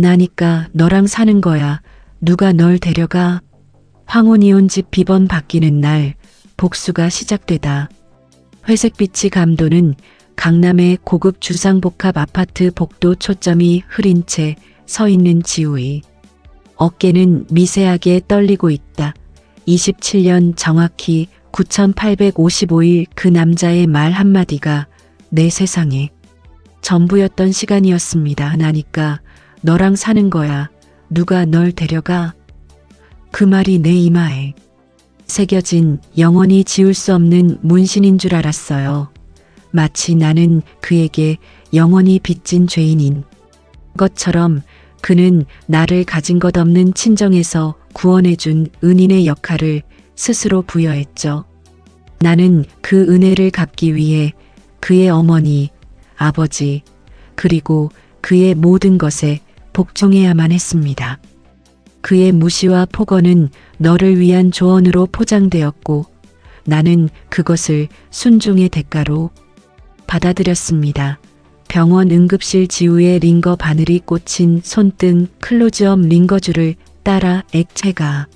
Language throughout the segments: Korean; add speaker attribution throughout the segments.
Speaker 1: 나니까 너랑 사는 거야. 누가 널 데려가? 황혼이 온 집 비번 바뀌는 날 복수가 시작되다. 회색빛이 감도는 강남의 고급 주상복합 아파트 복도 초점이 흐린 채 서 있는 지우이. 어깨는 미세하게 떨리고 있다. 27년 정확히 9855일 그 남자의 말 한마디가 내 세상에 전부였던 시간이었습니다. 나니까 너랑 사는 거야. 누가 널 데려가? 그 말이 내 이마에 새겨진 영원히 지울 수 없는 문신인 줄 알았어요. 마치 나는 그에게 영원히 빚진 죄인인 것처럼 그는 나를 가진 것 없는 친정에서 구원해준 은인의 역할을 스스로 부여했죠. 나는 그 은혜를 갚기 위해 그의 어머니, 아버지, 그리고 그의 모든 것에 복종해야만 했습니다. 그의 무시와 폭언은 너를 위한 조언으로 포장되었고 나는 그것을 순종의 대가로 받아들였습니다. 병원 응급실 지우의 링거 바늘이 꽂힌 손등 클로즈업 링거줄을 따라 액체가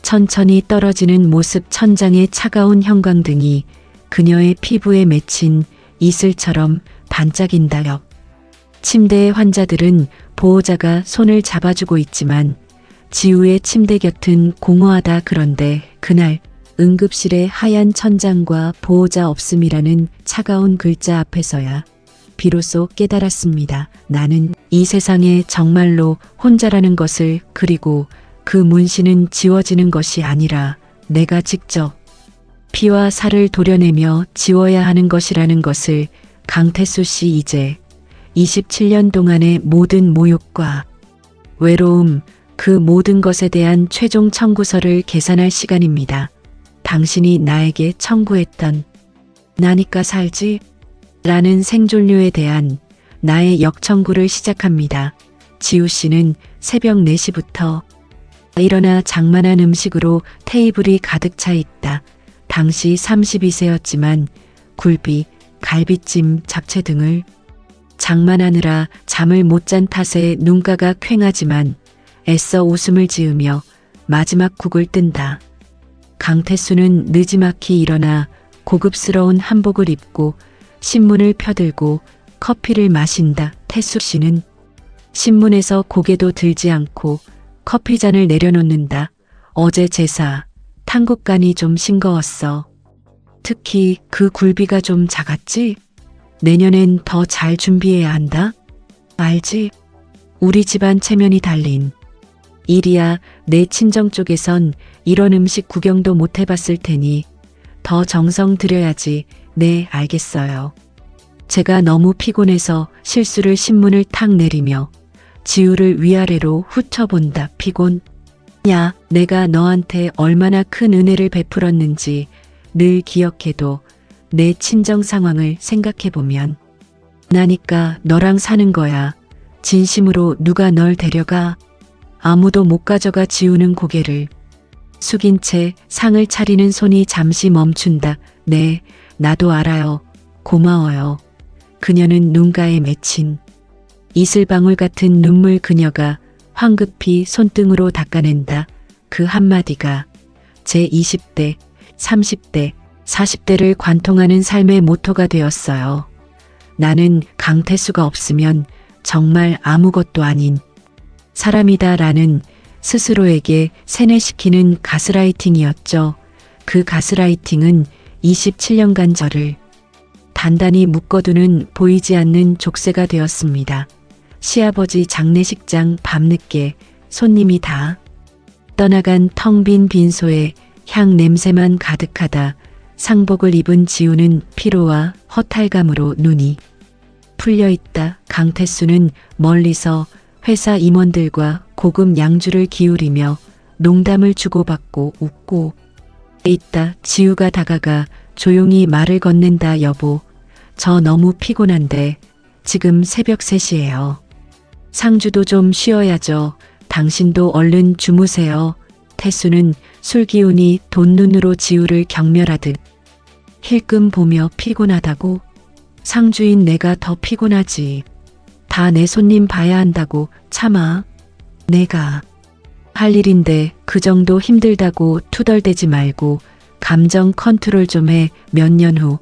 Speaker 1: 천천히 떨어지는 모습, 천장의 차가운 형광등이 그녀의 피부에 맺힌 이슬처럼 반짝인다. 옆 침대의 환자들은 보호자가 손을 잡아주고 있지만 지우의 침대 곁은 공허하다. 그런데 그날 응급실의 하얀 천장과 보호자 없음이라는 차가운 글자 앞에서야 비로소 깨달았습니다. 나는 이 세상에 정말로 혼자라는 것을. 그리고 그 문신은 지워지는 것이 아니라 내가 직접 피와 살을 도려내며 지워야 하는 것이라는 것을. 강태수 씨, 이제 27년 동안의 모든 모욕과 외로움, 그 모든 것에 대한 최종 청구서를 계산할 시간입니다. 당신이 나에게 청구했던 나니까 살지? 라는 생존료에 대한 나의 역청구를 시작합니다. 지우 씨는 새벽 4시부터 일어나 장만한 음식으로 테이블이 가득 차 있다. 당시 32세였지만 굴비, 갈비찜, 잡채 등을 장만하느라 잠을 못 잔 탓에 눈가가 퀭하지만 애써 웃음을 지으며 마지막 국을 뜬다. 강태수는 느지막이 일어나 고급스러운 한복을 입고 신문을 펴들고 커피를 마신다. 태수 씨는 신문에서 고개도 들지 않고 커피잔을 내려놓는다. 어제 제사, 탕국간이 좀 싱거웠어. 특히 그 굴비가 좀 작았지? 내년엔 더 잘 준비해야 한다. 알지? 우리 집안 체면이 달린 일이야. 내 친정 쪽에선 이런 음식 구경도 못 해봤을 테니 더 정성 들여야지. 네, 알겠어요. 제가 너무 피곤해서 실수를 신문을 탁 내리며 지우를 위아래로 훑어본다. 피곤? 야, 내가 너한테 얼마나 큰 은혜를 베풀었는지 늘 기억해도 내 친정 상황을 생각해보면 나니까 너랑 사는 거야. 진심으로 누가 널 데려가? 아무도 못 가져가. 지우는 고개를 숙인 채 상을 차리는 손이 잠시 멈춘다. 네, 나도 알아요. 고마워요. 그녀는 눈가에 맺힌 이슬방울 같은 눈물. 그녀가 황급히 손등으로 닦아낸다. 그 한마디가 제 20대, 30대, 40대를 관통하는 삶의 모토가 되었어요. 나는 강태수가 없으면 정말 아무것도 아닌 사람이다라는 스스로에게 세뇌시키는 가스라이팅이었죠. 그 가스라이팅은 27년간 저를 단단히 묶어두는 보이지 않는 족쇄가 되었습니다. 시아버지 장례식장 밤늦게 손님이 다 떠나간 텅 빈 빈소에 향 냄새만 가득하다. 상복을 입은 지우는 피로와 허탈감으로 눈이 풀려있다. 강태수는 멀리서 회사 임원들과 고급 양주를 기울이며 농담을 주고받고 웃고 있다. 지우가 다가가 조용히 말을 건넨다. 여보, 저 너무 피곤한데 지금 새벽 3시예요. 상주도 좀 쉬어야죠. 당신도 얼른 주무세요. 태수는 술 기운이 돈 눈으로 지우를 경멸하듯 힐끔 보며 피곤하다고? 상주인 내가 더 피곤하지. 다 내 손님 봐야 한다고. 참아. 내가 할 일인데 그 정도 힘들다고 투덜대지 말고 감정 컨트롤 좀 해. 몇 년 후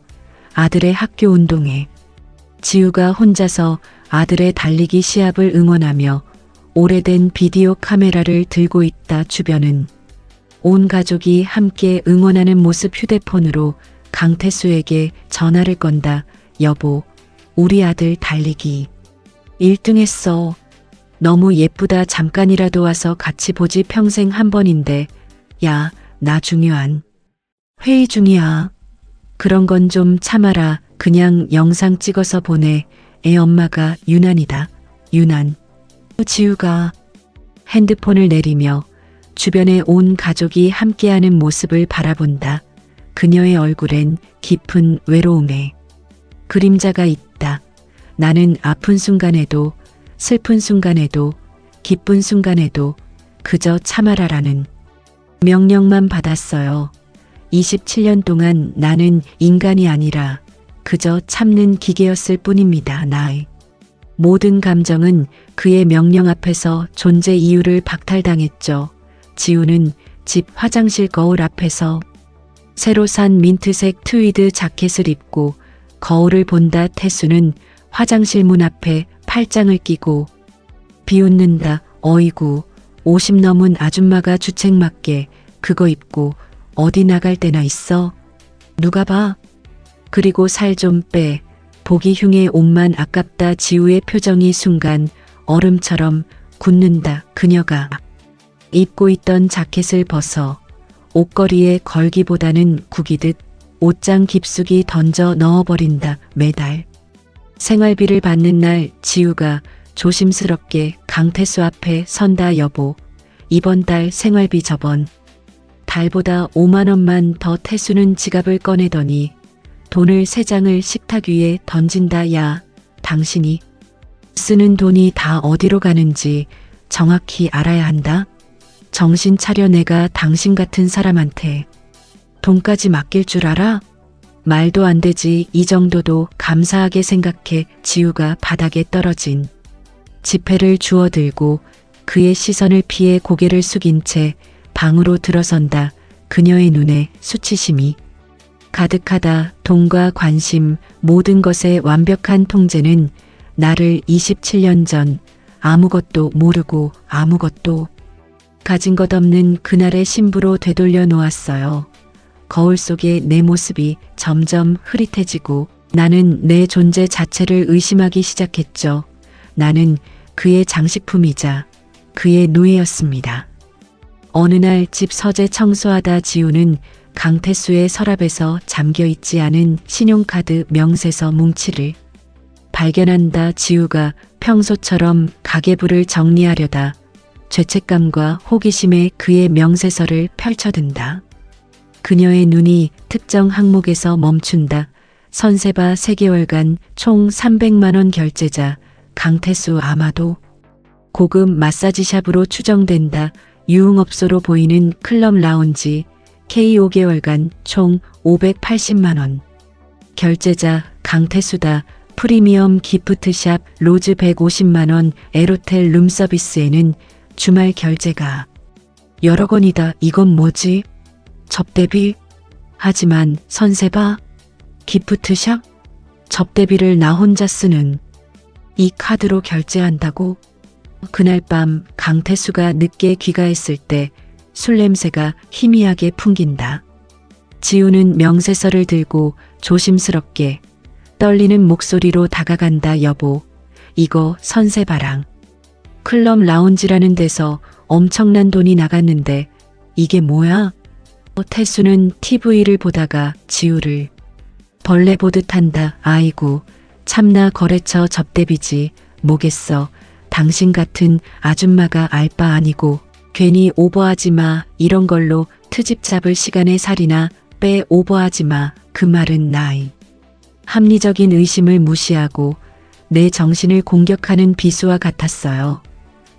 Speaker 1: 아들의 학교 운동회. 지우가 혼자서 아들의 달리기 시합을 응원하며 오래된 비디오 카메라를 들고 있다. 주변은 온 가족이 함께 응원하는 모습. 휴대폰으로 강태수에게 전화를 건다. 여보, 우리 아들 달리기 1등 했어. 너무 예쁘다. 잠깐이라도 와서 같이 보지. 평생 한 번인데. 야, 나 중요한 회의 중이야. 그런 건 좀 참아라. 그냥 영상 찍어서 보내. 애 엄마가 유난이다. 유난. 지우가 핸드폰을 내리며 주변에 온 가족이 함께하는 모습을 바라본다. 그녀의 얼굴엔 깊은 외로움에 그림자가 있다. 나는 아픈 순간에도 슬픈 순간에도 기쁜 순간에도 그저 참아라라는 명령만 받았어요. 27년 동안 나는 인간이 아니라 그저 참는 기계였을 뿐입니다. 나의 모든 감정은 그의 명령 앞에서 존재 이유를 박탈당했죠. 지우는 집 화장실 거울 앞에서 새로 산 민트색 트위드 자켓을 입고 거울을 본다. 태수는 화장실 문 앞에 팔짱을 끼고 비웃는다. 어이구, 50 넘은 아줌마가 주책맞게 그거 입고 어디 나갈 때나 있어? 누가 봐? 그리고 살 좀 빼. 보기 흉해. 옷만 아깝다. 지우의 표정이 순간 얼음처럼 굳는다. 그녀가 입고 있던 자켓을 벗어 옷걸이에 걸기보다는 구기듯 옷장 깊숙이 던져 넣어버린다. 매달 생활비를 받는 날 지우가 조심스럽게 강태수 앞에 선다. 여보, 이번 달 생활비 저번 달보다 5만 원만 더. 태수는 지갑을 꺼내더니 돈을 3장을 식탁 위에 던진다. 야, 당신이 쓰는 돈이 다 어디로 가는지 정확히 알아야 한다. 정신 차려. 내가 당신 같은 사람한테 돈까지 맡길 줄 알아? 말도 안 되지. 이 정도도 감사하게 생각해. 지우가 바닥에 떨어진 지폐를 주워들고 그의 시선을 피해 고개를 숙인 채 방으로 들어선다. 그녀의 눈에 수치심이 가득하다. 돈과 관심, 모든 것의 완벽한 통제는 나를 27년 전 아무것도 모르고 아무것도 가진 것 없는 그날의 신부로 되돌려 놓았어요. 거울 속의 내 모습이 점점 흐릿해지고 나는 내 존재 자체를 의심하기 시작했죠. 나는 그의 장식품이자 그의 노예였습니다. 어느 날 집 서재 청소하다 지우는 강태수의 서랍에서 잠겨있지 않은 신용카드 명세서 뭉치를 발견한다. 지우가 평소처럼 가계부를 정리하려다 죄책감과 호기심에 그의 명세서를 펼쳐든다. 그녀의 눈이 특정 항목에서 멈춘다. 선세바 3개월간 총 300만 원 결제자. 강태수 아마도 고급 마사지샵으로 추정된다. 유흥업소로 보이는 클럽 라운지. K 5개월간 총 580만 원. 결제자 강태수다. 프리미엄 기프트샵 로즈 150만 원. 에로텔 룸서비스에는 주말 결제가 여러 건이다. 이건 뭐지? 접대비? 하지만 선세바? 기프트샵? 접대비를 나 혼자 쓰는 이 카드로 결제한다고? 그날 밤 강태수가 늦게 귀가했을 때 술 냄새가 희미하게 풍긴다. 지우는 명세서를 들고 조심스럽게 떨리는 목소리로 다가간다. 여보, 이거 선세바랑 클럽 라운지라는 데서 엄청난 돈이 나갔는데 이게 뭐야? 태수는 TV를 보다가 지우를 벌레 보듯 한다. 아이고, 참나 거래처 접대비지. 뭐겠어. 당신 같은 아줌마가 알 바 아니고. 괜히 오버하지 마. 이런 걸로 트집 잡을 시간에 살이나 빼. 오버하지 마. 그 말은 나의 합리적인 의심을 무시하고 내 정신을 공격하는 비수와 같았어요.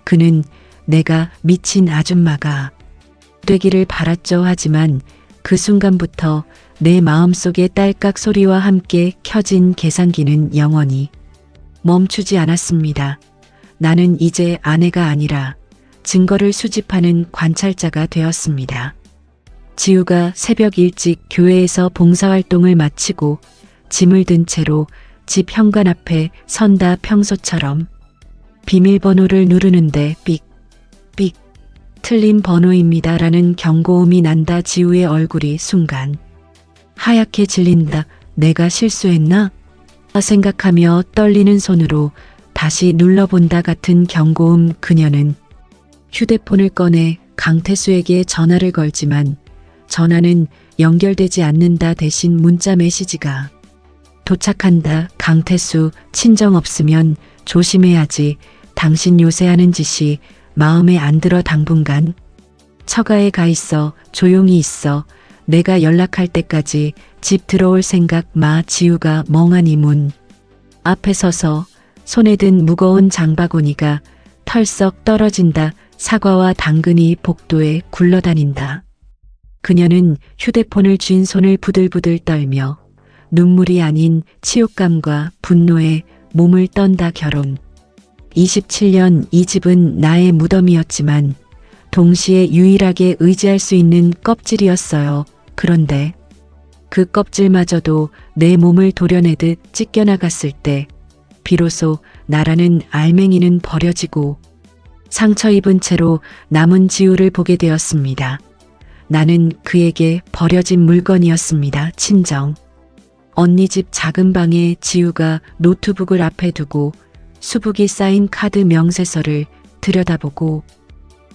Speaker 1: 그는 내가 미친 아줌마가 되기를 바랐죠. 하지만 그 순간부터 내 마음속의 딸깍 소리와 함께 켜진 계산기는 영원히 멈추지 않았습니다. 나는 이제 아내가 아니라 증거를 수집하는 관찰자가 되었습니다. 지우가 새벽 일찍 교회에서 봉사활동을 마치고 짐을 든 채로 집 현관 앞에 선다 평소처럼 비밀번호를 누르는데 삑, 삑, 틀린 번호입니다라는 경고음이 난다. 지우의 얼굴이 순간 하얗게 질린다. 내가 실수했나? 생각하며 떨리는 손으로 다시 눌러본다. 같은 경고음. 그녀는 휴대폰을 꺼내 강태수에게 전화를 걸지만 전화는 연결되지 않는다. 대신 문자 메시지가 도착한다. 강태수, 친정 없으면 조심해야지. 당신 요새 하는 짓이 마음에 안 들어. 당분간 처가에 가 있어. 조용히 있어. 내가 연락할 때까지 집 들어올 생각 마. 지우가 멍하니 문 앞에 서서 손에 든 무거운 장바구니가 털썩 떨어진다. 사과와 당근이 복도에 굴러다닌다. 그녀는 휴대폰을 쥔 손을 부들부들 떨며 눈물이 아닌 치욕감과 분노에 몸을 떤다. 결혼 27년 이 집은 나의 무덤이었지만 동시에 유일하게 의지할 수 있는 껍질이었어요. 그런데 그 껍질마저도 내 몸을 도려내듯 찢겨나갔을 때 비로소 나라는 알맹이는 버려지고 상처 입은 채로 남은 지우를 보게 되었습니다. 나는 그에게 버려진 물건이었습니다. 친정 언니 집 작은 방에 지우가 노트북을 앞에 두고 수북이 쌓인 카드 명세서를 들여다보고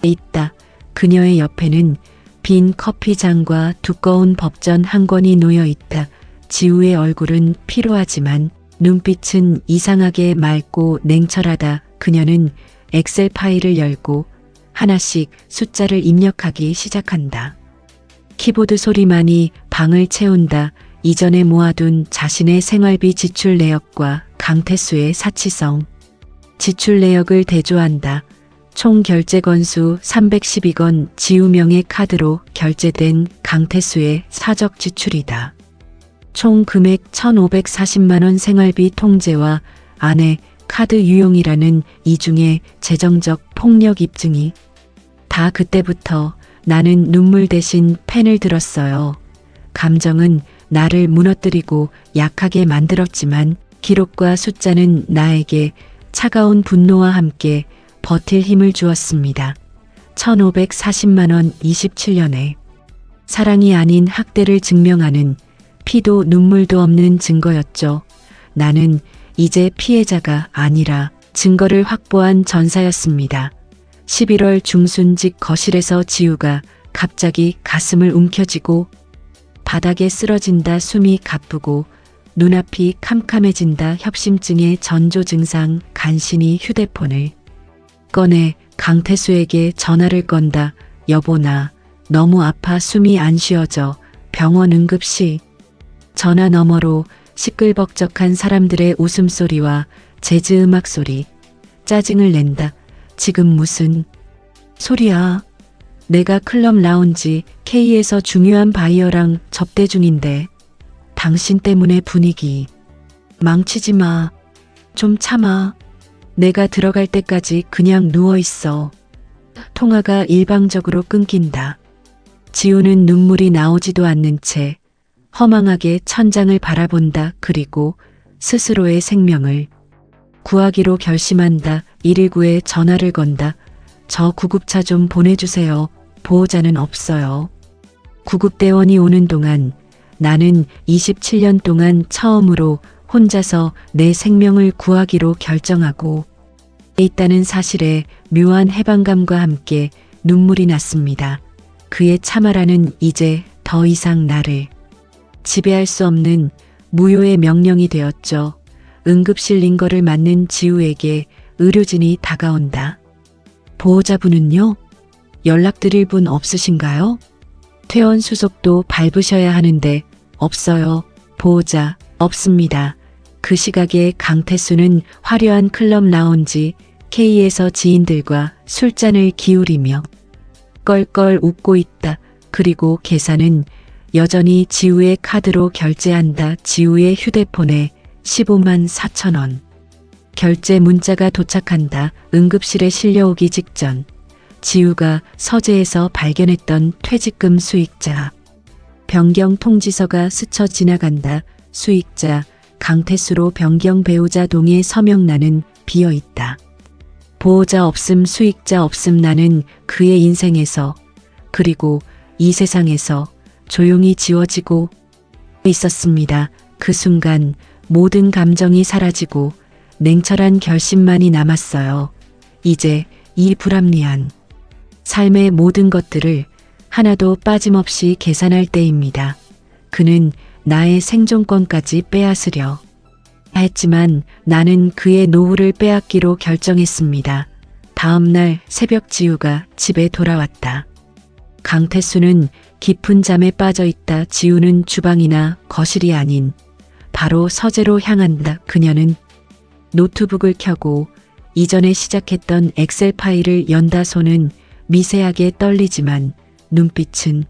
Speaker 1: 있다. 그녀의 옆에는 빈 커피잔과 두꺼운 법전 한 권이 놓여 있다. 지우의 얼굴은 피로하지만 눈빛은 이상하게 맑고 냉철하다. 그녀는 엑셀 파일을 열고 하나씩 숫자를 입력하기 시작한다. 키보드 소리만이 방을 채운다. 이전에 모아둔 자신의 생활비 지출 내역과 강태수의 사치성 지출 내역을 대조한다. 총 결제 건수 312건 지우명의 카드로 결제된 강태수의 사적 지출이다. 총 금액 1,540만원 생활비 통제와 아내 카드 유용이라는 이중의 재정적 폭력 입증이 다 그때부터 나는 눈물 대신 펜을 들었어요. 감정은 나를 무너뜨리고 약하게 만들었지만 기록과 숫자는 나에게 차가운 분노와 함께 버틸 힘을 주었습니다. 1,540만원 27년에 사랑이 아닌 학대를 증명하는 피도 눈물도 없는 증거였죠. 나는 이제 피해자가 아니라 증거를 확보한 전사였습니다. 11월 중순직 거실에서 지우가 갑자기 가슴을 움켜쥐고 바닥에 쓰러진다. 숨이 가쁘고 눈앞이 캄캄해진다. 협심증의 전조 증상. 간신히 휴대폰을 꺼내 강태수에게 전화를 건다. 여보 나 너무 아파. 숨이 안 쉬어져. 병원 응급실. 전화 너머로 시끌벅적한 사람들의 웃음소리와 재즈 음악 소리. 짜증을 낸다. 지금 무슨 소리야. 내가 클럽 라운지 K에서 중요한 바이어랑 접대 중인데 당신 때문에 분위기 망치지 마. 좀 참아. 내가 들어갈 때까지 그냥 누워있어. 통화가 일방적으로 끊긴다. 지우는 눈물이 나오지도 않는 채 허망하게 천장을 바라본다. 그리고 스스로의 생명을 구하기로 결심한다. 119에 전화를 건다. 저 구급차 좀 보내주세요. 보호자는 없어요. 구급대원이 오는 동안 나는 27년 동안 처음으로 혼자서 내 생명을 구하기로 결정하고 있다는 사실에 묘한 해방감과 함께 눈물이 났습니다. 그의 참아라는 이제 더 이상 나를 지배할 수 없는 무효의 명령이 되었죠. 응급실 링거를 맞는 지우에게 의료진이 다가온다. 보호자분은요? 연락드릴 분 없으신가요? 퇴원 수속도 밟으셔야 하는데 없어요. 보호자 없습니다. 그 시각에 강태수는 화려한 클럽 라운지 K에서 지인들과 술잔을 기울이며 껄껄 웃고 있다. 그리고 계산은 여전히 지우의 카드로 결제한다. 지우의 휴대폰에 15만 4천 원. 결제 문자가 도착한다. 응급실에 실려오기 직전 지우가 서재에서 발견했던 퇴직금 수익자. 변경 통지서가 스쳐 지나간다. 수익자 강태수로 변경 배우자 동의 서명란은 비어 있다. 보호자 없음 수익자 없음. 나는 그의 인생에서 그리고 이 세상에서 조용히 지워지고 있었습니다. 그 순간 모든 감정이 사라지고 냉철한 결심만이 남았어요. 이제 이 불합리한 삶의 모든 것들을 하나도 빠짐없이 계산할 때입니다. 그는 나의 생존권까지 빼앗으려 했지만 나는 그의 노후를 빼앗기로 결정했습니다. 다음 날 새벽 지우가 집에 돌아왔다. 강태수는 깊은 잠에 빠져 있다. 지우는 주방이나 거실이 아닌 바로 서재로 향한다. 그녀는 노트북을 켜고 이전에 시작했던 엑셀 파일을 연다. 손은 미세하게 떨리지만 눈빛은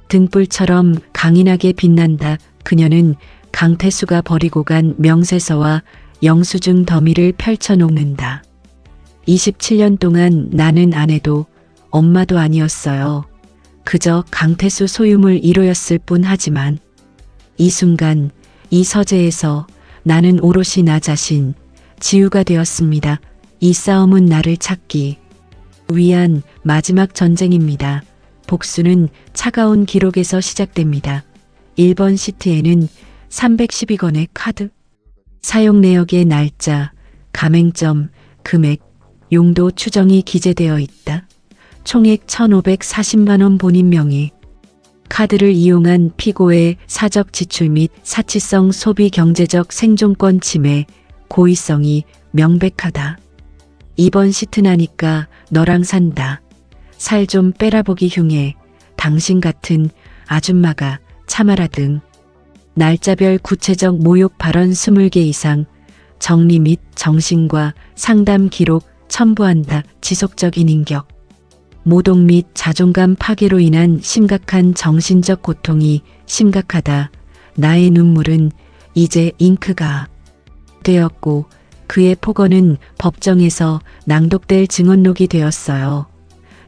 Speaker 1: 등불처럼 강인하게 빛난다. 그녀는 강태수가 버리고 간 명세서와 영수증 더미를 펼쳐놓는다. 27년 동안 나는 아내도 엄마도 아니었어요. 그저 강태수 소유물 1호였을 뿐. 하지만 이 순간 이 서재에서 나는 오롯이 나 자신 지우가 되었습니다. 이 싸움은 나를 찾기 위한 마지막 전쟁입니다. 복수는 차가운 기록에서 시작됩니다. 1번 시트에는 312건의 카드, 사용 내역의 날짜, 가맹점, 금액, 용도 추정이 기재되어 있다. 총액 1,540만 원. 본인 명의. 카드를 이용한 피고의 사적 지출 및 사치성 소비 경제적 생존권 침해, 고의성이 명백하다. 2번 시트 나니까 너랑 산다. 살 좀 빼라보기 흉해. 당신 같은 아줌마가 참아라 등 날짜별 구체적 모욕 발언 20개 이상, 정리 및 정신과 상담 기록 첨부한다. 지속적인 인격, 모독 및 자존감 파괴로 인한 심각한 정신적 고통이 심각하다. 나의 눈물은 이제 잉크가 되었고 그의 폭언은 법정에서 낭독될 증언록이 되었어요.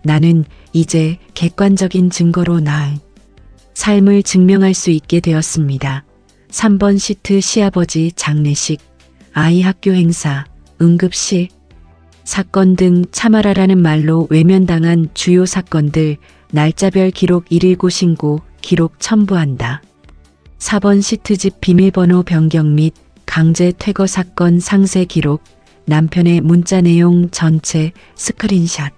Speaker 1: 나는 이제 객관적인 증거로 나의 삶을 증명할 수 있게 되었습니다. 3번 시트 시아버지 장례식, 아이 학교 행사, 응급실, 사건 등 참아라라는 말로 외면당한 주요 사건들 날짜별 기록 119 신고 기록 첨부한다. 4번 시트 집 비밀번호 변경 및 강제 퇴거 사건 상세 기록, 남편의 문자 내용 전체 스크린샷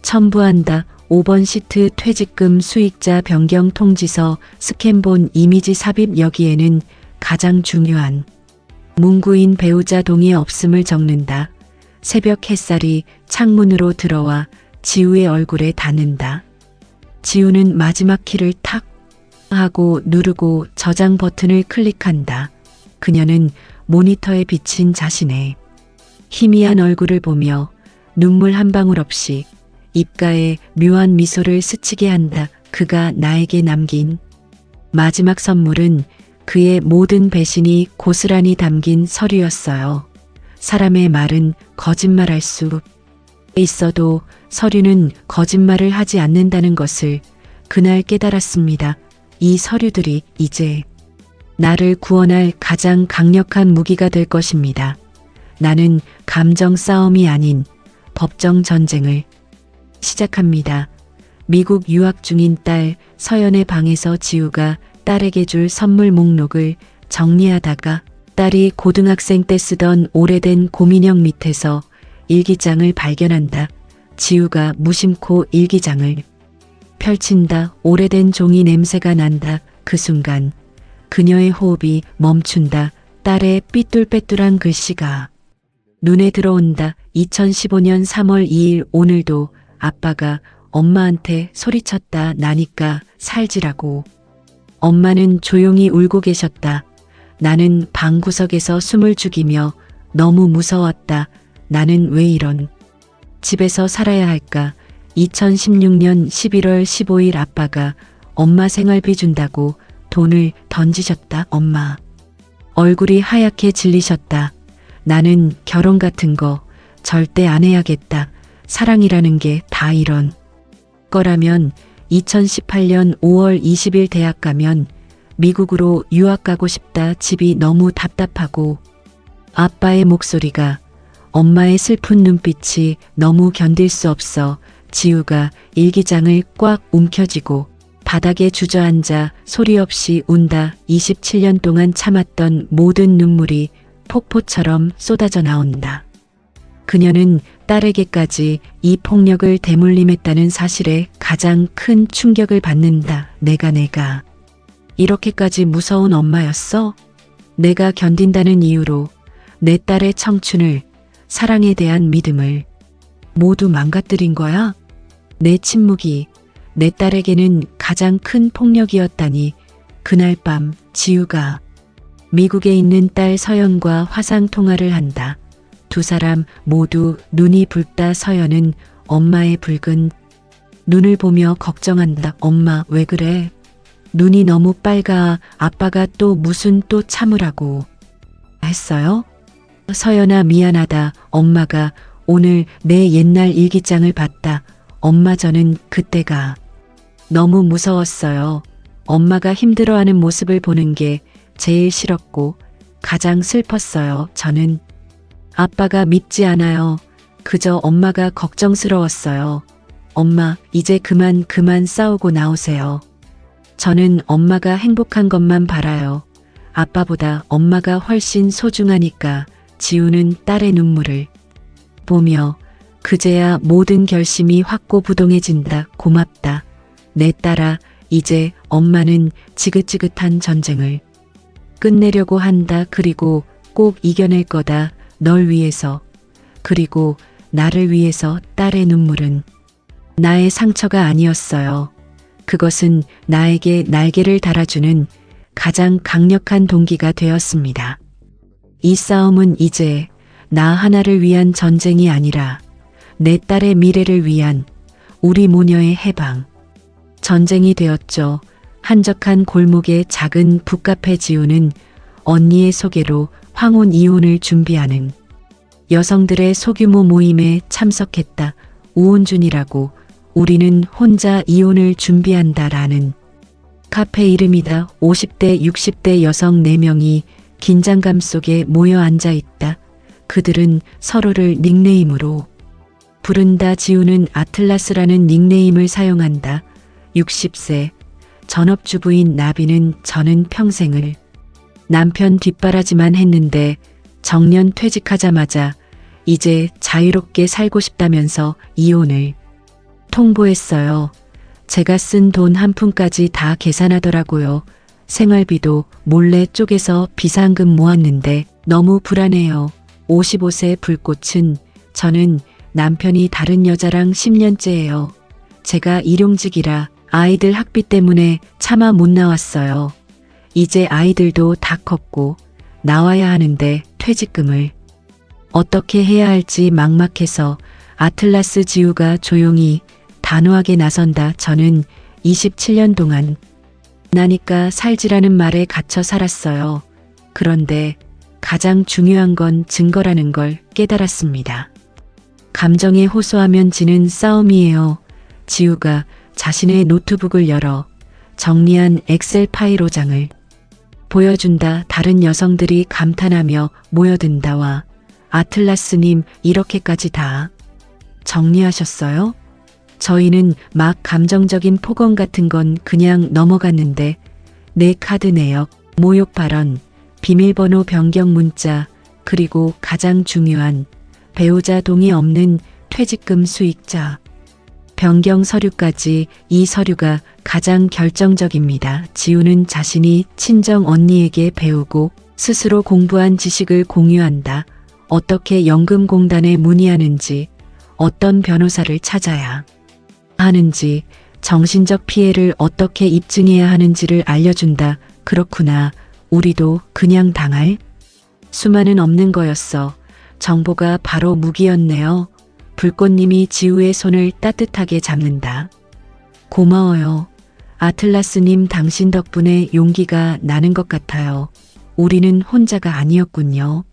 Speaker 1: 첨부한다. 5번 시트 퇴직금 수익자 변경 통지서 스캔본 이미지 삽입. 여기에는 가장 중요한 문구인 배우자 동의 없음을 적는다. 새벽 햇살이 창문으로 들어와 지우의 얼굴에 닿는다. 지우는 마지막 키를 탁 하고 누르고 저장 버튼을 클릭한다. 그녀는 모니터에 비친 자신의 희미한 얼굴을 보며 눈물 한 방울 없이 입가에 묘한 미소를 스치게 한다. 그가 나에게 남긴 마지막 선물은 그의 모든 배신이 고스란히 담긴 서류였어요. 사람의 말은 거짓말할 수 있어도 서류는 거짓말을 하지 않는다는 것을 그날 깨달았습니다. 이 서류들이 이제 나를 구원할 가장 강력한 무기가 될 것입니다. 나는 감정 싸움이 아닌 법정 전쟁을 시작합니다. 미국 유학 중인 딸 서연의 방에서 지우가 딸에게 줄 선물 목록을 정리하다가 딸이 고등학생 때 쓰던 오래된 고민형 밑에서 일기장을 발견한다. 지우가 무심코 일기장을 펼친다. 오래된 종이 냄새가 난다. 그 순간 그녀의 호흡이 멈춘다. 딸의 삐뚤빼뚤한 글씨가 눈에 들어온다. 2015년 3월 2일 오늘도 아빠가 엄마한테 소리쳤다. 나니까 살지라고. 엄마는 조용히 울고 계셨다. 나는 방구석에서 숨을 죽이며 너무 무서웠다. 나는 왜 이런 집에서 살아야 할까? 2016년 11월 15일 아빠가 엄마 생활비 준다고 돈을 던지셨다. 엄마 얼굴이 하얗게 질리셨다. 나는 결혼 같은 거 절대 안 해야겠다. 사랑이라는 게 다 이런 거라면 2018년 5월 20일 대학 가면 미국으로 유학 가고 싶다. 집이 너무 답답하고 아빠의 목소리가 엄마의 슬픈 눈빛이 너무 견딜 수 없어 지우가 일기장을 꽉 움켜쥐고 바닥에 주저앉아 소리 없이 운다. 27년 동안 참았던 모든 눈물이 폭포처럼 쏟아져 나온다. 그녀는 딸에게까지 이 폭력을 대물림했다는 사실에 가장 큰 충격을 받는다. 내가 이렇게까지 무서운 엄마였어? 내가 견딘다는 이유로 내 딸의 청춘을, 사랑에 대한 믿음을 모두 망가뜨린 거야? 내 침묵이 내 딸에게는 가장 큰 폭력이었다니. 그날 밤 지우가 미국에 있는 딸 서연과 화상 통화를 한다. 두 사람 모두 눈이 붉다. 서연은 엄마의 붉은 눈을 보며 걱정한다. 엄마, 왜 그래? 눈이 너무 빨가. 아빠가 또 무슨 또 참으라고 했어요? 서연아, 미안하다. 엄마가 오늘 내 옛날 일기장을 봤다. 엄마, 저는 그때가 너무 무서웠어요. 엄마가 힘들어하는 모습을 보는 게 제일 싫었고 가장 슬펐어요. 저는 아빠가 믿지 않아요. 그저 엄마가 걱정스러웠어요. 엄마, 이제 그만 싸우고 나오세요. 저는 엄마가 행복한 것만 바라요. 아빠보다 엄마가 훨씬 소중하니까. 지우는 딸의 눈물을 보며 그제야 모든 결심이 확고부동해진다. 고맙다. 내 딸아, 이제 엄마는 지긋지긋한 전쟁을 끝내려고 한다. 그리고 꼭 이겨낼 거다. 널 위해서, 그리고 나를 위해서. 딸의 눈물은 나의 상처가 아니었어요. 그것은 나에게 날개를 달아주는 가장 강력한 동기가 되었습니다. 이 싸움은 이제 나 하나를 위한 전쟁이 아니라 내 딸의 미래를 위한 우리 모녀의 해방 전쟁이 되었죠. 한적한 골목의 작은 북카페. 지우는 언니의 소개로 황혼 이혼을 준비하는 여성들의 소규모 모임에 참석했다. 우혼준이라고, 우리는 혼자 이혼을 준비한다라는 카페 이름이다. 50대, 60대 여성 4명이 긴장감 속에 모여 앉아 있다. 그들은 서로를 닉네임으로 부른다. 지우는 아틀라스라는 닉네임을 사용한다. 60세 전업주부인 나비는 저는 평생을 남편 뒷바라지만 했는데 정년 퇴직하자마자 이제 자유롭게 살고 싶다면서 이혼을 통보했어요. 제가 쓴 돈 한 푼까지 다 계산하더라고요. 생활비도 몰래 쪼개서 비상금 모았는데 너무 불안해요. 55세 불꽃은 저는 남편이 다른 여자랑 10년째예요. 제가 일용직이라 아이들 학비 때문에 차마 못 나왔어요. 이제 아이들도 다 컸고 나와야 하는데 퇴직금을 어떻게 해야 할지 막막해서. 아틀라스. 지우가 조용히 단호하게 나선다. 저는 27년 동안 나니까 살지라는 말에 갇혀 살았어요. 그런데 가장 중요한 건 증거라는 걸 깨달았습니다. 감정에 호소하면 지는 싸움이에요. 지우가 자신의 노트북을 열어 정리한 엑셀 파일 5장을 보여준다. 다른 여성들이 감탄하며 모여든다. 와, 아틀라스님, 이렇게까지 다 정리하셨어요? 저희는 막 감정적인 폭언 같은 건 그냥 넘어갔는데 내 카드 내역, 모욕 발언, 비밀번호 변경 문자, 그리고 가장 중요한 배우자 동의 없는 퇴직금 수익자 변경 서류까지. 이 서류가 가장 결정적입니다. 지우는 자신이 친정 언니에게 배우고 스스로 공부한 지식을 공유한다. 어떻게 연금공단에 문의하는지, 어떤 변호사를 찾아야 하는지, 정신적 피해를 어떻게 입증해야 하는지를 알려준다. 그렇구나. 우리도 그냥 당할 수만은 없는 거였어. 정보가 바로 무기였네요. 불꽃님이 지우의 손을 따뜻하게 잡는다. 고마워요. 아틀라스님, 당신 덕분에 용기가 나는 것 같아요. 우리는 혼자가 아니었군요.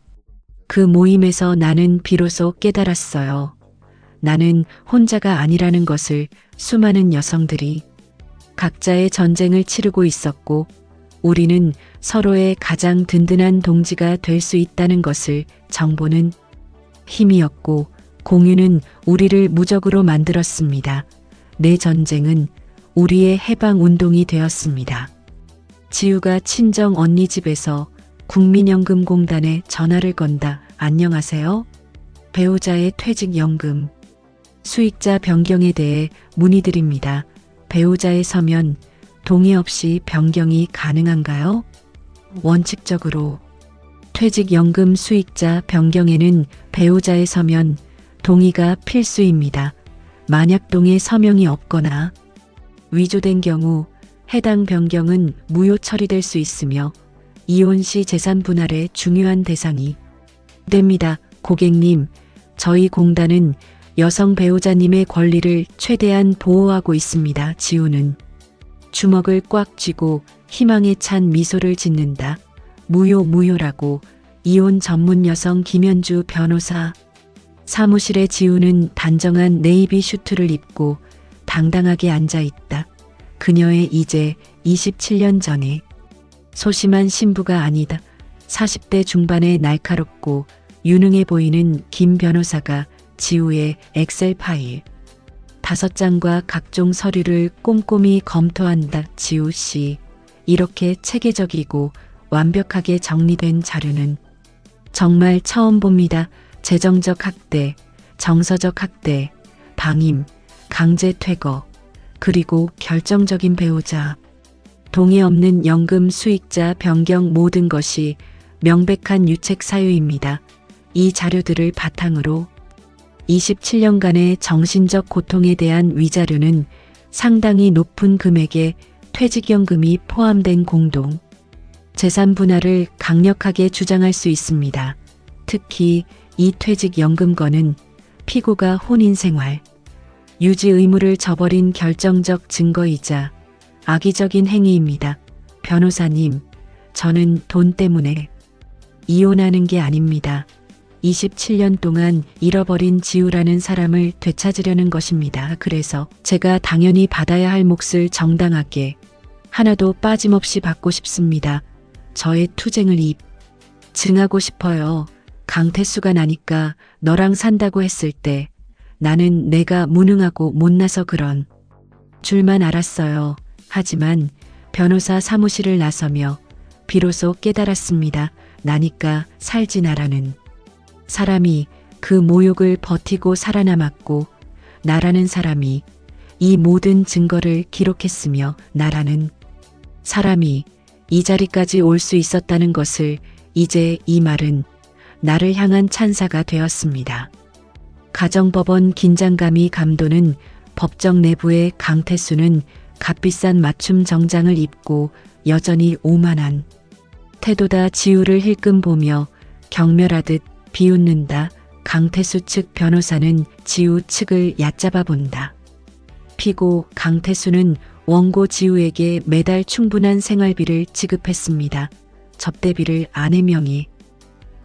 Speaker 1: 그 모임에서 나는 비로소 깨달았어요. 나는 혼자가 아니라는 것을. 수많은 여성들이 각자의 전쟁을 치르고 있었고 우리는 서로의 가장 든든한 동지가 될 수 있다는 것을. 정보는 힘이었고 공유는 우리를 무적으로 만들었습니다. 내 전쟁은 우리의 해방 운동이 되었습니다. 지우가 친정 언니 집에서 국민연금공단에 전화를 건다. 안녕하세요. 배우자의 퇴직연금 수익자 변경에 대해 문의드립니다. 배우자의 서면 동의 없이 변경이 가능한가요? 원칙적으로 퇴직연금 수익자 변경에는 배우자의 서면 동의가 필수입니다. 만약 동의 서명이 없거나 위조된 경우 해당 변경은 무효 처리될 수 있으며 이혼 시 재산 분할의 중요한 대상이 됩니다. 고객님, 저희 공단은 여성 배우자님의 권리를 최대한 보호하고 있습니다. 지우는 주먹을 꽉 쥐고 희망에 찬 미소를 짓는다. 무효라고. 이혼 전문 여성 김현주 변호사. 사무실에 지우는 단정한 네이비 슈트를 입고 당당하게 앉아 있다. 그녀의 이제 27년 전에 소심한 신부가 아니다. 40대 중반의 날카롭고 유능해 보이는 김 변호사가 지우의 엑셀 파일 5장과 각종 서류를 꼼꼼히 검토한다. 지우 씨, 이렇게 체계적이고 완벽하게 정리된 자료는 정말 처음 봅니다. 재정적 학대, 정서적 학대, 방임, 강제 퇴거, 그리고 결정적인 배우자 동의 없는 연금 수익자 변경, 모든 것이 명백한 유책 사유입니다. 이 자료들을 바탕으로 27년간의 정신적 고통에 대한 위자료는 상당히 높은 금액의 퇴직연금이 포함된 공동 재산 분할을 강력하게 주장할 수 있습니다. 특히 이 퇴직연금건은 피고가 혼인생활 유지 의무를 저버린 결정적 증거이자 악의적인 행위입니다. 변호사님, 저는 돈 때문에 이혼하는 게 아닙니다. 27년 동안 잃어버린 지우라는 사람을 되찾으려는 것입니다. 그래서 제가 당연히 받아야 할 몫을 정당하게 하나도 빠짐없이 받고 싶습니다. 저의 투쟁을 증하고 싶어요. 강태수가 나니까 너랑 산다고 했을 때 나는 내가 무능하고 못나서 그런 줄만 알았어요. 하지만 변호사 사무실을 나서며 비로소 깨달았습니다. 나니까 살지 나라는 사람이 그 모욕을 버티고 살아남았고 나라는 사람이 이 모든 증거를 기록했으며 나라는 사람이 이 자리까지 올 수 있었다는 것을. 이제 이 말은 나를 향한 찬사가 되었습니다. 가정법원 긴장감이 감도는 법정 내부의 강태수는 값비싼 맞춤 정장을 입고 여전히 오만한 태도다. 지우를 힐끔 보며 경멸하듯 비웃는다. 강태수 측 변호사는 지우 측을 얕잡아 본다. 피고 강태수는 원고 지우에게 매달 충분한 생활비를 지급했습니다. 접대비를 아내 명의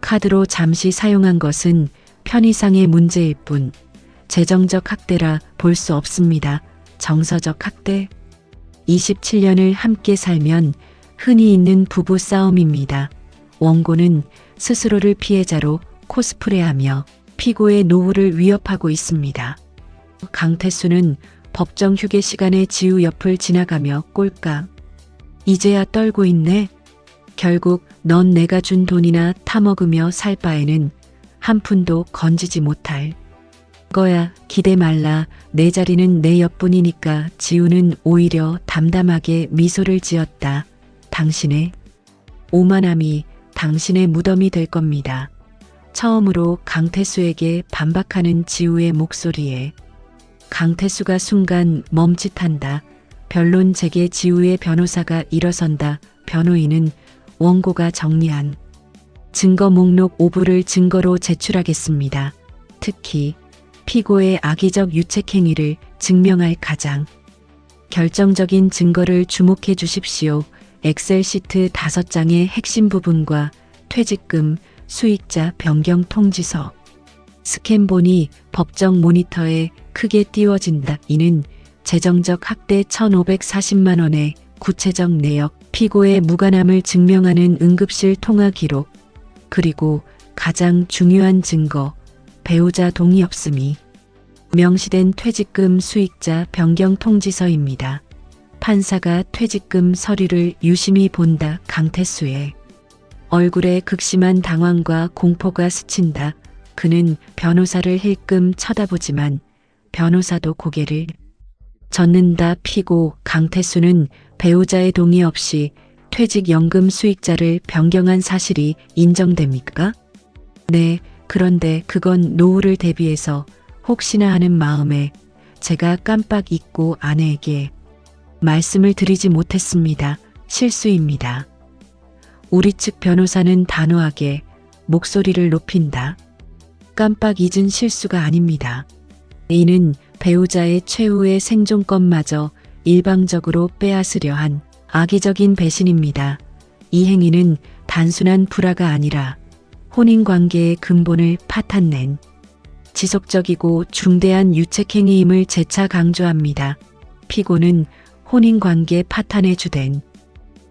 Speaker 1: 카드로 잠시 사용한 것은 편의상의 문제일 뿐 재정적 학대라 볼 수 없습니다. 정서적 학대. 27년을 함께 살면 흔히 있는 부부 싸움입니다. 원고는 스스로를 피해자로 코스프레하며 피고의 노후를 위협하고 있습니다. 강태수는 법정 휴게 시간에 지우 옆을 지나가며 꼴깍. 이제야 떨고 있네. 결국 넌 내가 준 돈이나 타먹으며 살 바에는 한 푼도 건지지 못할 거야. 기대 말라. 내 자리는 내 옆뿐이니까. 지우는 오히려 담담하게 미소를 지었다. 당신의 오만함이 당신의 무덤이 될 겁니다. 처음으로 강태수에게 반박하는 지우의 목소리에 강태수가 순간 멈칫한다. 변론 재개. 지우의 변호사가 일어선다. 변호인은 원고가 정리한 증거 목록 5부를 증거로 제출하겠습니다. 특히 피고의 악의적 유책행위를 증명할 가장 결정적인 증거를 주목해 주십시오. 엑셀 시트 5장의 핵심 부분과 퇴직금, 수익자 변경 통지서. 스캔본이 법정 모니터에 크게 띄워진다. 이는 재정적 학대 1,540만 원의 구체적 내역, 피고의 무관함을 증명하는 응급실 통화 기록, 그리고 가장 중요한 증거, 배우자 동의 없음이 명시된 퇴직금 수익자 변경 통지서입니다. 판사가 퇴직금 서류를 유심히 본다. 강태수의 얼굴에 극심한 당황과 공포가 스친다. 그는 변호사를 힐끔 쳐다보지만 변호사도 고개를 젓는다. 피고 강태수는 배우자의 동의 없이 퇴직연금 수익자를 변경한 사실이 인정됩니까? 네, 그런데 그건 노후를 대비해서 혹시나 하는 마음에 제가 깜빡 잊고 아내에게 말씀을 드리지 못했습니다. 실수입니다. 우리 측 변호사는 단호하게 목소리를 높인다. 깜빡 잊은 실수가 아닙니다. 이는 배우자의 최후의 생존권마저 일방적으로 빼앗으려 한 악의적인 배신입니다. 이 행위는 단순한 불화가 아니라 혼인관계의 근본을 파탄낸 지속적이고 중대한 유책행위임을 재차 강조합니다. 피고는 혼인관계 파탄의 주된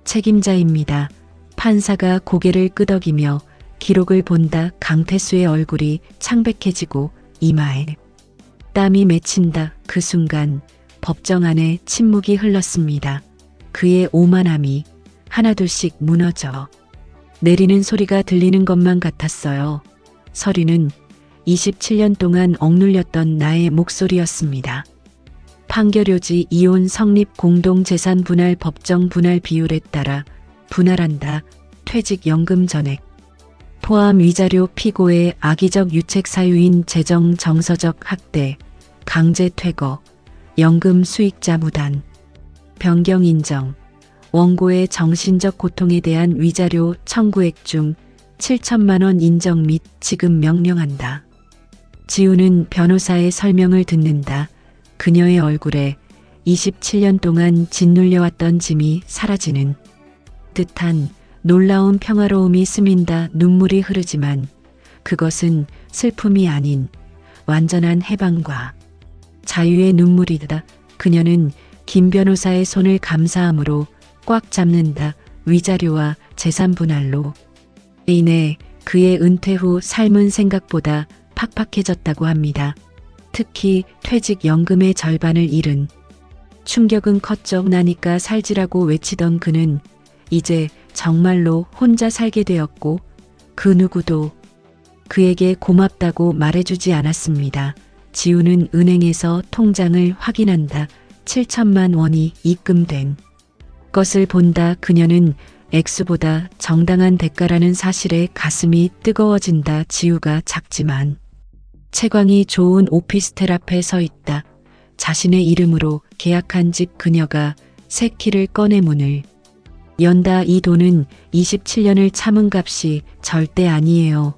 Speaker 1: 책임자입니다. 판사가 고개를 끄덕이며 기록을 본다. 강태수의 얼굴이 창백해지고 이마에 땀이 맺힌다. 그 순간 법정 안에 침묵이 흘렀습니다. 그의 오만함이 하나둘씩 무너져 내리는 소리가 들리는 것만 같았어요. 서류는 27년 동안 억눌렸던 나의 목소리였습니다. 판결요지 이혼 성립 공동재산 분할 법정 분할 비율에 따라 분할한다. 퇴직연금 전액 포함 위자료 피고의 악의적 유책 사유인 재정 정서적 학대, 강제 퇴거, 연금 수익자 무단, 변경 인정, 원고의 정신적 고통에 대한 위자료 청구액 중 7천만 원 인정 및 지급 명령한다. 지우는 변호사의 설명을 듣는다. 그녀의 얼굴에 27년 동안 짓눌려왔던 짐이 사라지는 듯한 놀라운 평화로움이 스민다. 눈물이 흐르지만 그것은 슬픔이 아닌 완전한 해방과 자유의 눈물이다. 그녀는 김 변호사의 손을 감사함으로 꽉 잡는다. 위자료와 재산 분할로 인해 그의 은퇴 후 삶은 생각보다 팍팍해졌다고 합니다. 특히 퇴직연금의 절반을 잃은 충격은 컸죠. 나니까 살지라고 외치던 그는 이제 정말로 혼자 살게 되었고 그 누구도 그에게 고맙다고 말해주지 않았습니다. 지우는 은행에서 통장을 확인한다. 7천만 원이 입금된 것을 본다. 그녀는 액수보다 정당한 대가라는 사실에 가슴이 뜨거워진다. 지우가 작지만 채광이 좋은 오피스텔 앞에 서 있다. 자신의 이름으로 계약한 집. 그녀가 새 키를 꺼내 문을 연다. 이 돈은 27년을 참은 값이 절대 아니에요.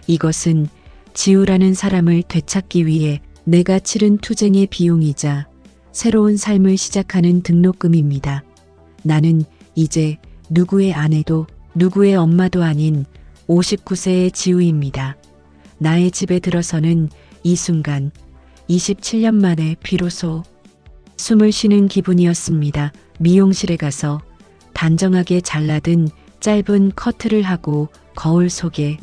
Speaker 1: 이것은 지우라는 사람을 되찾기 위해 내가 치른 투쟁의 비용이자 새로운 삶을 시작하는 등록금입니다. 나는 이제 누구의 아내도 누구의 엄마도 아닌 59세의 지우입니다. 나의 집에 들어서는 이 순간 27년 만에 비로소 숨을 쉬는 기분이었습니다. 미용실에 가서 단정하게 잘라든 짧은 커트를 하고 거울 속에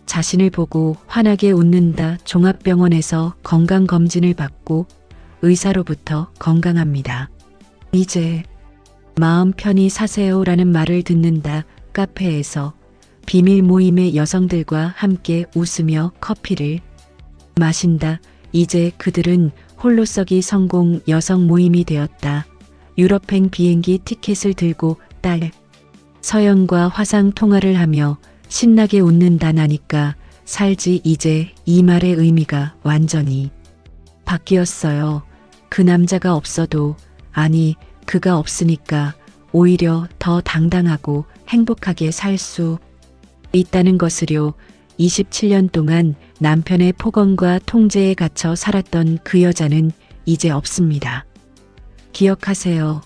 Speaker 1: 자신을 보고 환하게 웃는다. 종합병원에서 건강검진을 받고 의사로부터 건강합니다. 이제 마음 편히 사세요라는 말을 듣는다. 카페에서 비밀 모임의 여성들과 함께 웃으며 커피를 마신다. 이제 그들은 홀로서기 성공 여성 모임이 되었다. 유럽행 비행기 티켓을 들고 딸 서연과 화상 통화를 하며 신나게 웃는다. 나니까 살지. 이제 이 말의 의미가 완전히 바뀌었어요. 그 남자가 없어도, 아니 그가 없으니까 오히려 더 당당하고 행복하게 살 수 있다는 것을요. 27년 동안 남편의 폭언과 통제에 갇혀 살았던 그 여자는 이제 없습니다. 기억하세요.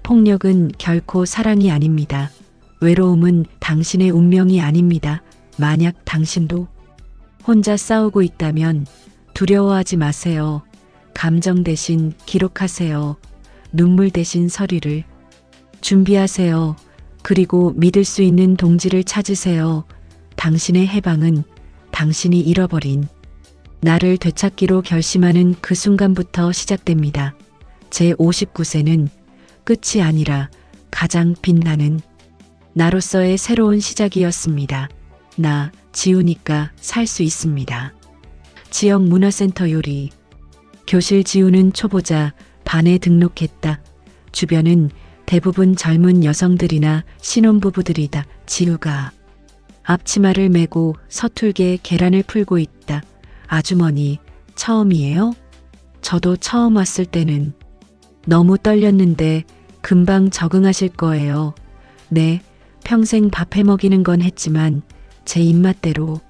Speaker 1: 폭력은 결코 사랑이 아닙니다. 외로움은 당신의 운명이 아닙니다. 만약 당신도 혼자 싸우고 있다면 두려워하지 마세요. 감정 대신 기록하세요. 눈물 대신 서리를 준비하세요. 그리고 믿을 수 있는 동지를 찾으세요. 당신의 해방은 당신이 잃어버린 나를 되찾기로 결심하는 그 순간부터 시작됩니다. 제 59세는 끝이 아니라 가장 빛나는 나로서의 새로운 시작이었습니다. 나 지우니까 살 수 있습니다. 지역 문화센터 요리. 교실 지우는 초보자 반에 등록했다. 주변은 대부분 젊은 여성들이나 신혼부부들이다. 지우가 앞치마를 메고 서툴게 계란을 풀고 있다. 아주머니, 처음이에요? 저도 처음 왔을 때는 너무 떨렸는데 금방 적응하실 거예요. 네, 평생 밥 해먹이는 건 했지만 제 입맛대로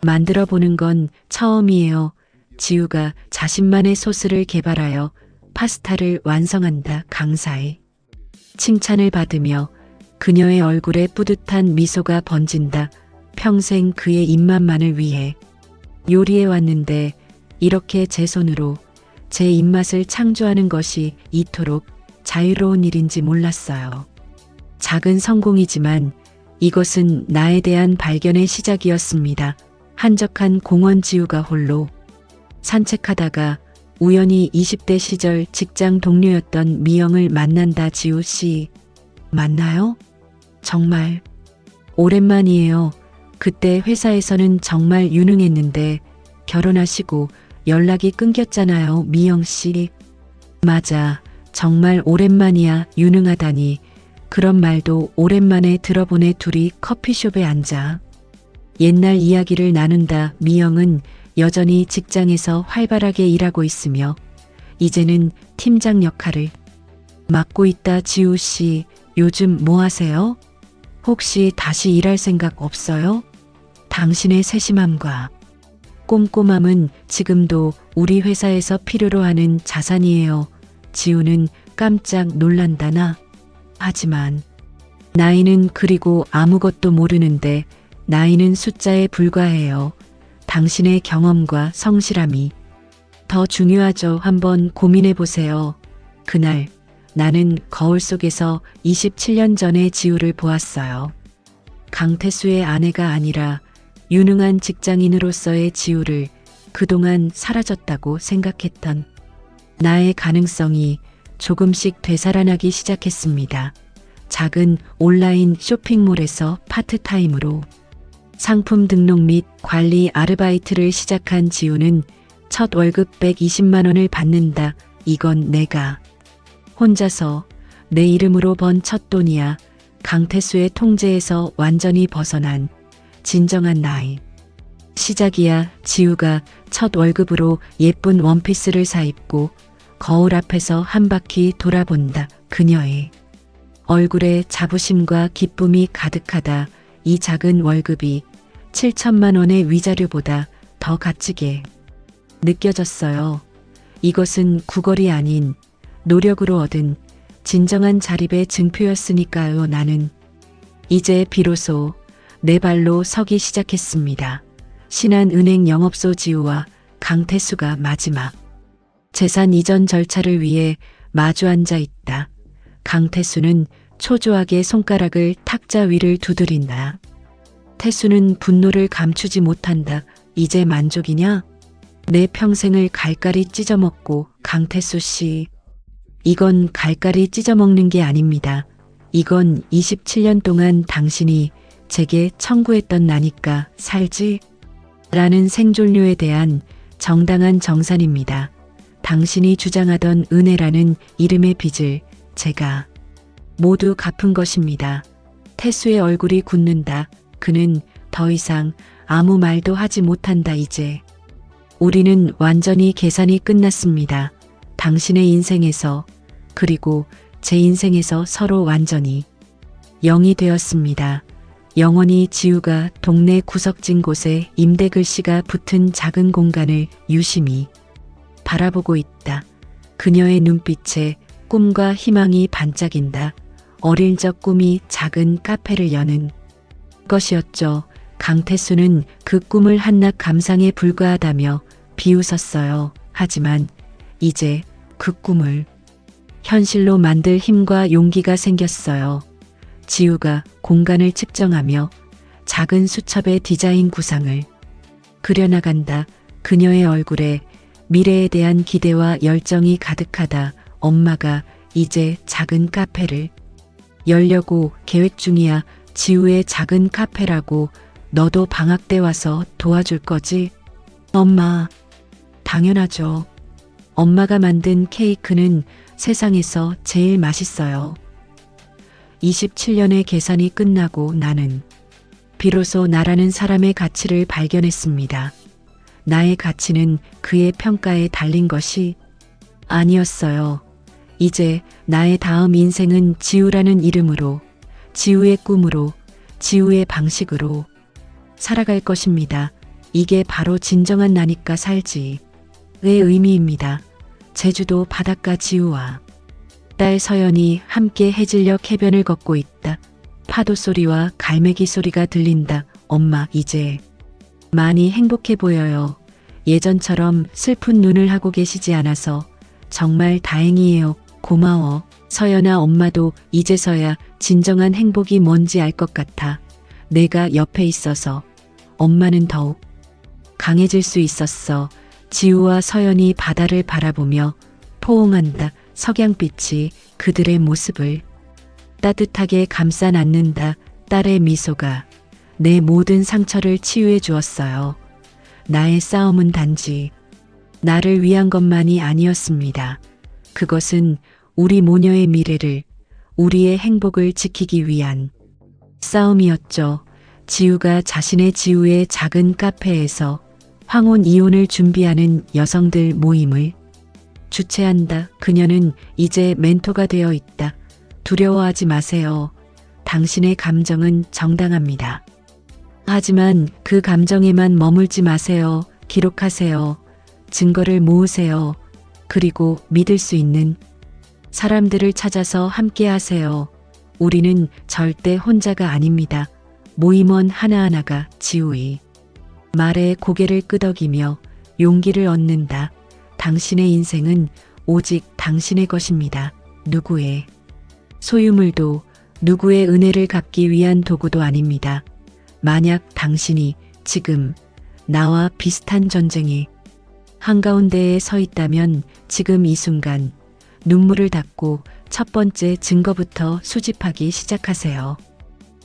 Speaker 1: 만들어 보는 건 처음이에요. 지우가 자신만의 소스를 개발하여 파스타를 완성한다. 강사의 칭찬을 받으며 그녀의 얼굴에 뿌듯한 미소가 번진다. 평생 그의 입맛만을 위해 요리해 왔는데 이렇게 제 손으로 제 입맛을 창조하는 것이 이토록 자유로운 일인지 몰랐어요. 작은 성공이지만 이것은 나에 대한 발견의 시작이었습니다. 한적한 공원. 지우가 홀로 산책하다가 우연히 20대 시절 직장 동료였던 미영을 만난다. 지우 씨, 맞나요? 정말 오랜만이에요. 그때 회사에서는 정말 유능했는데 결혼하시고 연락이 끊겼잖아요. 미영 씨. 맞아. 정말 오랜만이야. 유능하다니. 그런 말도 오랜만에 들어보네. 둘이 커피숍에 앉아 옛날 이야기를 나눈다. 미영은 여전히 직장에서 활발하게 일하고 있으며 이제는 팀장 역할을 맡고 있다. 지우 씨, 요즘 뭐 하세요? 혹시 다시 일할 생각 없어요? 당신의 세심함과 꼼꼼함은 지금도 우리 회사에서 필요로 하는 자산이에요. 지우는 깜짝 놀란다나. 하지만 나이는 그리고 아무것도 모르는데 나이는 숫자에 불과해요. 당신의 경험과 성실함이 더 중요하죠. 한번 고민해 보세요. 그날 나는 거울 속에서 27년 전의 지우를 보았어요. 강태수의 아내가 아니라 유능한 직장인으로서의 지우를 그동안 사라졌다고 생각했던 나의 가능성이 조금씩 되살아나기 시작했습니다. 작은 온라인 쇼핑몰에서 파트타임으로 상품 등록 및 관리 아르바이트를 시작한 지우는 첫 월급 120만 원을 받는다. 이건 내가 혼자서 내 이름으로 번 첫 돈이야. 강태수의 통제에서 완전히 벗어난 진정한 나이 시작이야. 지우가 첫 월급으로 예쁜 원피스를 사입고 거울 앞에서 한 바퀴 돌아본다. 그녀의 얼굴에 자부심과 기쁨이 가득하다. 이 작은 월급이 7천만 원의 위자료보다 더 값지게 느껴졌어요. 이것은 구걸이 아닌 노력으로 얻은 진정한 자립의 증표였으니까요. 나는 이제 비로소 내 발로 서기 시작했습니다. 신한은행 영업소. 지우와 강태수가 마지막 재산 이전 절차를 위해 마주 앉아 있다. 강태수는 초조하게 손가락을 탁자 위를 두드린다. 태수는 분노를 감추지 못한다. 이제 만족이냐? 내 평생을 갈갈이 찢어먹고. 강태수 씨, 이건 갈갈이 찢어먹는 게 아닙니다. 이건 27년 동안 당신이 제게 청구했던 나니까 살지? 라는 생존료에 대한 정당한 정산입니다. 당신이 주장하던 은혜라는 이름의 빚을 제가 모두 갚은 것입니다. 태수의 얼굴이 굳는다. 그는 더 이상 아무 말도 하지 못한다. 이제 우리는 완전히 계산이 끝났습니다. 당신의 인생에서 그리고 제 인생에서 서로 완전히 0이 되었습니다. 영원히. 지우가 동네 구석진 곳에 임대 글씨가 붙은 작은 공간을 유심히 바라보고 있다. 그녀의 눈빛에 꿈과 희망이 반짝인다. 어릴 적 꿈이 작은 카페를 여는 것이었죠. 강태수는 그 꿈을 한낱 감상에 불과하다며 비웃었어요. 하지만 이제 그 꿈을 현실로 만들 힘과 용기가 생겼어요. 지우가 공간을 측정하며 작은 수첩의 디자인 구상을 그려나간다. 그녀의 얼굴에 미래에 대한 기대와 열정이 가득하다. 엄마가 이제 작은 카페를 열려고 계획 중이야. 지우의 작은 카페라고. 너도 방학 때 와서 도와줄 거지? 엄마. 당연하죠. 엄마가 만든 케이크는 세상에서 제일 맛있어요. 27년의 계산이 끝나고 나는 비로소 나라는 사람의 가치를 발견했습니다. 나의 가치는 그의 평가에 달린 것이 아니었어요. 이제 나의 다음 인생은 지우라는 이름으로, 지우의 꿈으로, 지우의 방식으로 살아갈 것입니다. 이게 바로 진정한 나니까 살지의 의미입니다. 제주도 바닷가 지우와 딸 서연이 함께 해질녘 해변을 걷고 있다. 파도 소리와 갈매기 소리가 들린다. 엄마, 이제 많이 행복해 보여요. 예전처럼 슬픈 눈을 하고 계시지 않아서 정말 다행이에요. 고마워. 서연아, 엄마도 이제서야 진정한 행복이 뭔지 알 것 같아. 내가 옆에 있어서 엄마는 더욱 강해질 수 있었어. 지우와 서연이 바다를 바라보며 포옹한다. 석양빛이 그들의 모습을 따뜻하게 감싸 안는다. 딸의 미소가 내 모든 상처를 치유해 주었어요. 나의 싸움은 단지 나를 위한 것만이 아니었습니다. 그것은 우리 모녀의 미래를, 우리의 행복을 지키기 위한 싸움이었죠. 지우가 자신의 지우의 작은 카페에서 황혼 이혼을 준비하는 여성들 모임을 주최한다. 그녀는 이제 멘토가 되어 있다. 두려워하지 마세요. 당신의 감정은 정당합니다. 하지만 그 감정에만 머물지 마세요. 기록하세요. 증거를 모으세요. 그리고 믿을 수 있는 사람들을 찾아서 함께 하세요. 우리는 절대 혼자가 아닙니다. 모임원 하나하나가 지우의 말에 고개를 끄덕이며 용기를 얻는다. 당신의 인생은 오직 당신의 것입니다. 누구의 소유물도 누구의 은혜를 갚기 위한 도구도 아닙니다. 만약 당신이 지금 나와 비슷한 전쟁의 한가운데에 서 있다면 지금 이 순간 눈물을 닦고 첫 번째 증거부터 수집하기 시작하세요.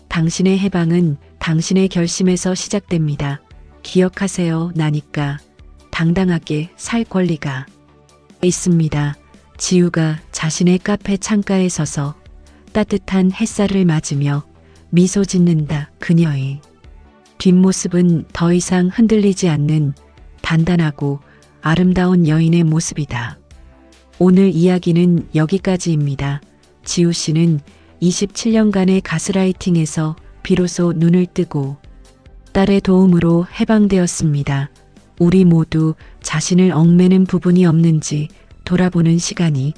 Speaker 1: 당신의 해방은 당신의 결심에서 시작됩니다. 기억하세요. 나니까 당당하게 살 권리가 있습니다. 지우가 자신의 카페 창가에 서서 따뜻한 햇살을 맞으며 미소 짓는다. 그녀의 뒷모습은 더 이상 흔들리지 않는 단단하고 아름다운 여인의 모습이다. 오늘 이야기는 여기까지입니다. 지우 씨는 27년간의 가스라이팅에서 비로소 눈을 뜨고 딸의 도움으로 해방되었습니다. 우리 모두 자신을 얽매는 부분이 없는지 돌아보는 시간이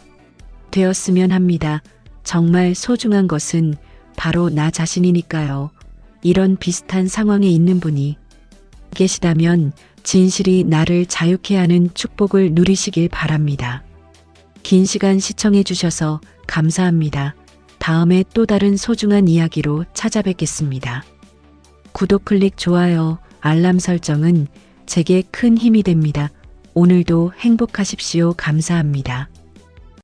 Speaker 1: 되었으면 합니다. 정말 소중한 것은 바로 나 자신이니까요. 이런 비슷한 상황에 있는 분이 계시다면 진실이 나를 자유케 하는 축복을 누리시길 바랍니다. 긴 시간 시청해 주셔서 감사합니다. 다음에 또 다른 소중한 이야기로 찾아뵙겠습니다. 구독, 클릭, 좋아요, 알람 설정은 제게 큰 힘이 됩니다. 오늘도 행복하십시오. 감사합니다.